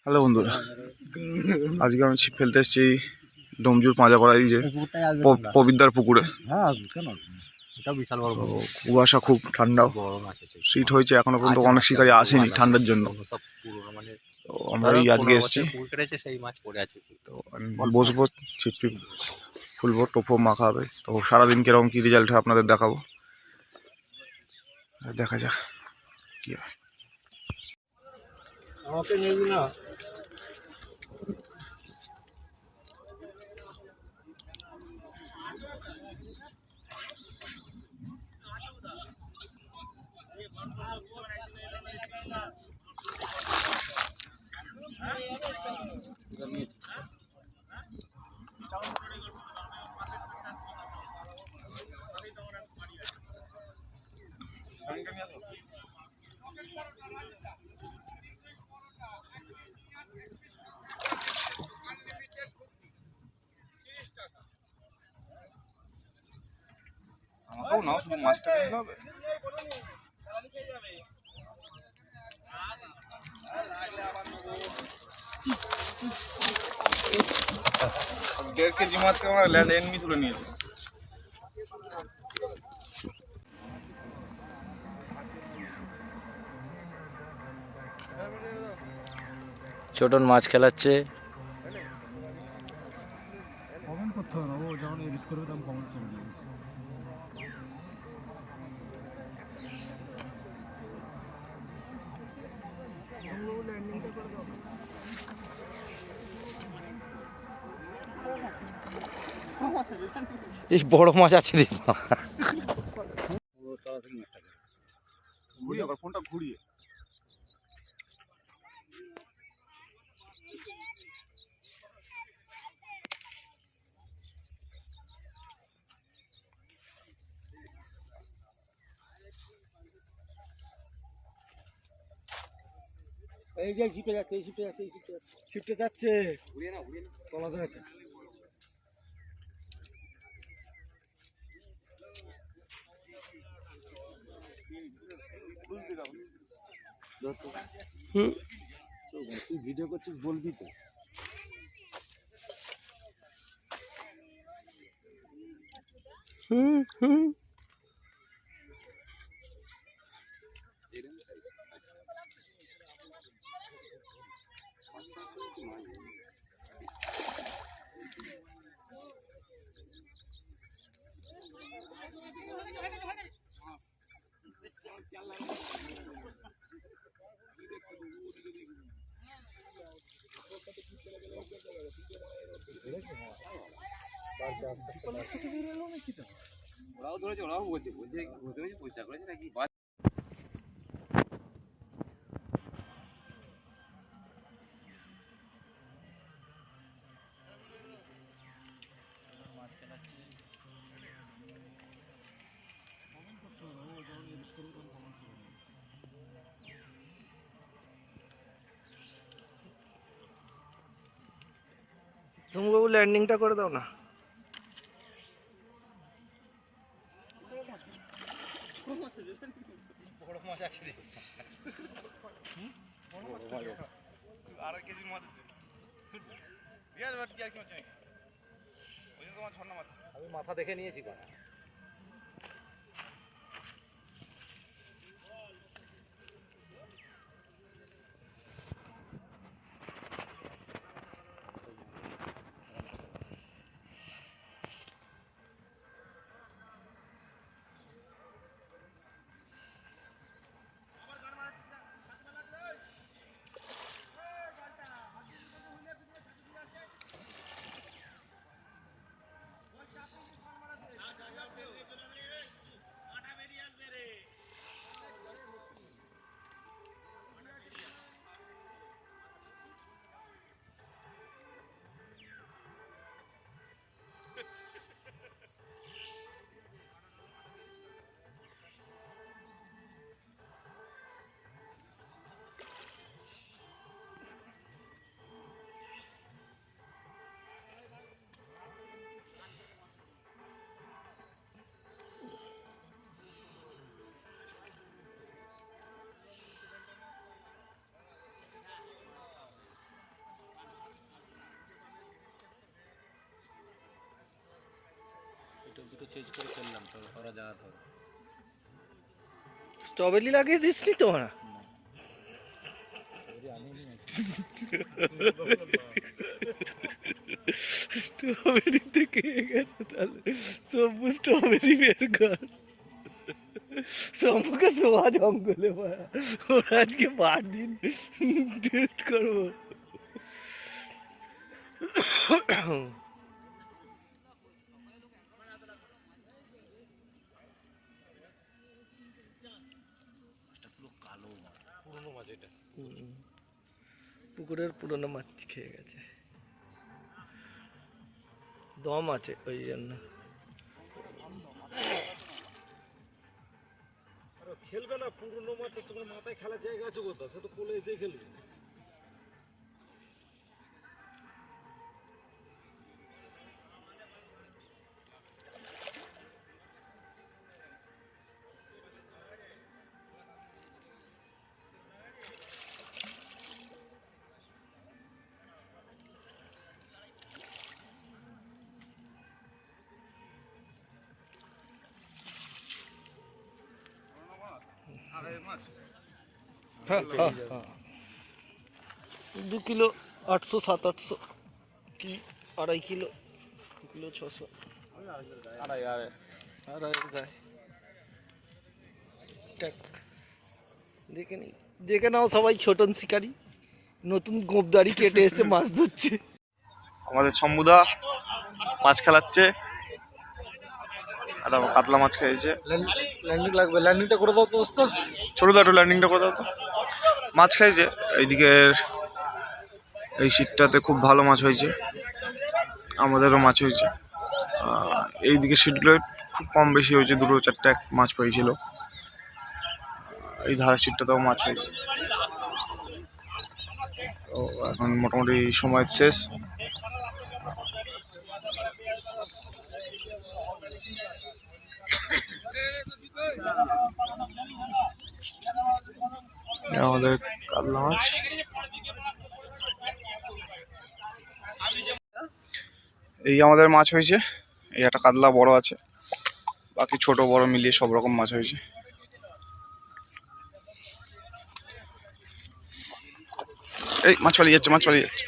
Hello বন্ধুরা, আজকে আমি ছিপ ফেলতে এসেছি ডোমজুর পাঁজাপাড়া, এই যে পবিদ্যার পুকুরে। কুয়াশা, খুব ঠান্ডা, শীত হয়েছে, এখনো পর্যন্ত অনেক শিকারী আসেনি ঠান্ডার জন্য। তো আমরা এই আজকে এসেছি, তো আমি বসবো, ছিপ টিপ ফুলবো, টোপো মাখা হবে। তো সারাদিন কিরকম কি রেজাল্ট হয় আপনাদের দেখাবো, দেখা যাক কি হয়। আমাকে নিবি না? আমাকেও নাও, শুধু মাছটা কিনতে হবে। দেড় কেজি মাছকে আমরা ল্যান্ড এনমি তুলে নিয়েছি। ছোটন মাছ খেলাচ্ছে। কমেন্ট করতে হবে না, ও যখন এডিট করবে তখন কমেন্ট করে দেবে। এই বড় মাছ আছে রে। ঘুরিয়ে আবার ফোনটা ঘুরিয়ে। এই যে ছিপে যাচ্ছে, এই ছিপে যাচ্ছে, এই ছিপে যাচ্ছে, ছিপে যাচ্ছে, তলাতে আছে। তুই ভিডিও করছিস, বলবি তো। ওরাও ধরেছে, ওরাও বলছে পয়সা করেছে নাকি। চুমবাবু ল্যান্ডিংটা করে দাও না। বড় মাছ আছে রে, আড়াই কেজি মাছ আছে। বিয়ার বাট কি আর কি মাছ নেই, ওই জন্য তোমার ছন্না মাছ। আমি মাথা দেখে নিয়েছি। চেঞ্জ করে ফেললাম তো ওরা জায়গা ধরে। স্ট্রবেরি লাগিয়ে দিসনি তোমরা? স্ট্রবেরি থেকে গেছে তাহলে সবু স্ট্রবেরি বের কর। সম্মুখে সোয়া জঙ্গলে মারা, ওরা আজকে 5 দিন টেস্ট করবো। পুকুরের পুরনো মাছ খেয়ে গেছে, দম আছে ওই জন্য। খেলবে না পুরনো মাছ, তোমার মাথায় খেলার জায়গা আছে কোথাও? সে তো কোলে এসে খেলবে। हाँ हाँ हाँ 2 किलो 800 700 की 2.5 किलो 2 किलो 600 गाय দেখে নাও সবাই ছোটন শিকারি নতুন গোপদারি কেটে এসে মাছ ধরছে। আমাদের শম্ভুদা মাছ খেলাচ্ছে, আর কাতলা মাছ খেয়েছে। ল্যান্ডিং লাগবে, ল্যান্ডিংটা করে দাও তো দোস্ত। ছোটদা একটু ল্যান্ডিংটা করে দাও তো। মাছ খাইছে এইদিকে, এই শীতটাতে খুব ভালো মাছ হয়েছে, আমাদেরও মাছ হয়েছে। এইদিকে শীতগুলো খুব কম বেশি হয়েছে, 2-4টা মাছ পেয়েছিল। এই ধারের শীতটাতেও মাছ হয়েছে। তো এখন মোটামুটি সময় শেষ। আমাদের কাতলা মাছ। এই আমাদের মাছ হয়েছে, এই একটা কাতলা বড় আছে, বাকি ছোট বড় মিলিয়ে সব রকম মাছ হয়েছে। এই মাছ পালিয়ে যাচ্ছে, মাছ পালিয়ে যাচ্ছে।